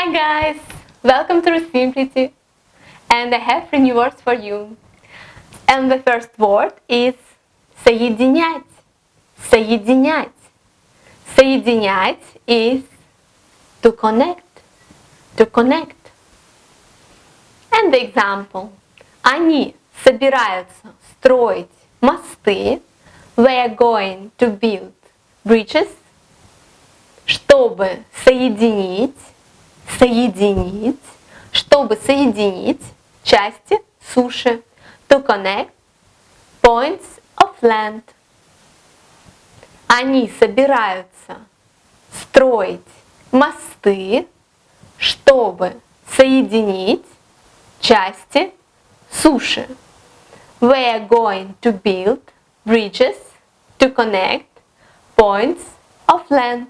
Hi guys! Welcome to RUSSIMPLITY, and I have 3 new words for you. And the first word is соединять. Соединять. Соединять is to connect. To connect. And the example. Они собираются строить мосты. They are going to build bridges. Чтобы соединить, чтобы соединить части суши. To connect points of land. Они собираются строить мосты, чтобы соединить части суши. They are going to build bridges to connect points of land.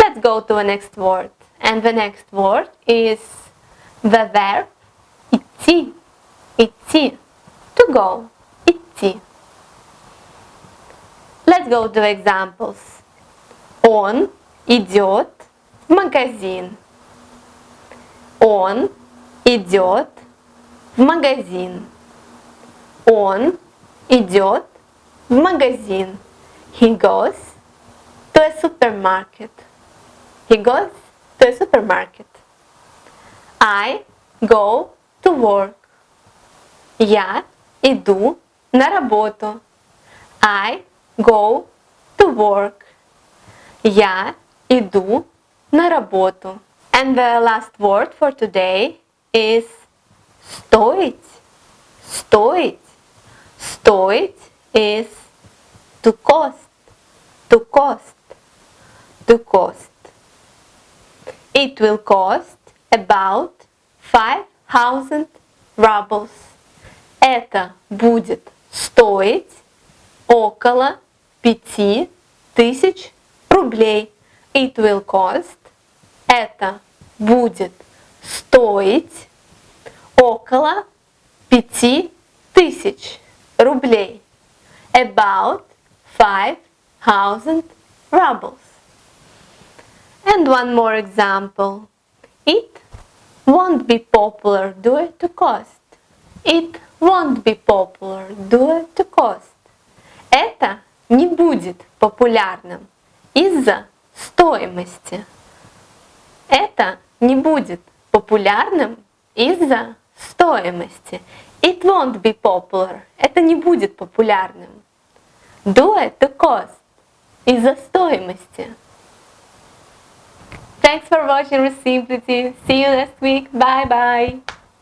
Let's go to the next word. And the next word is the verb идти. Идти. To go. Идти. Let's go to examples. Он идет в магазин. Он идет в магазин. Он идет в магазин. He goes to a supermarket. He goes to a supermarket. I go to work. Я иду на работу. I go to work. Я иду на работу. And the last word for today is стоить. Стоить. Стоить is to cost. To cost. To cost. It will cost about 5,000 rubles. Это будет стоить около 5,000 рублей. It will cost. Это будет стоить около 5,000 рублей. About 5,000 rubles. And one more example. It won't be popular due to cost. It won't be popular due to cost. Это не будет популярным из-за стоимости. Это не будет популярным из-за стоимости. It won't be popular. Это не будет популярным. Due to cost. Из-за стоимости. Thanks for watching RUSSIMPLITY. See you next week. Bye bye.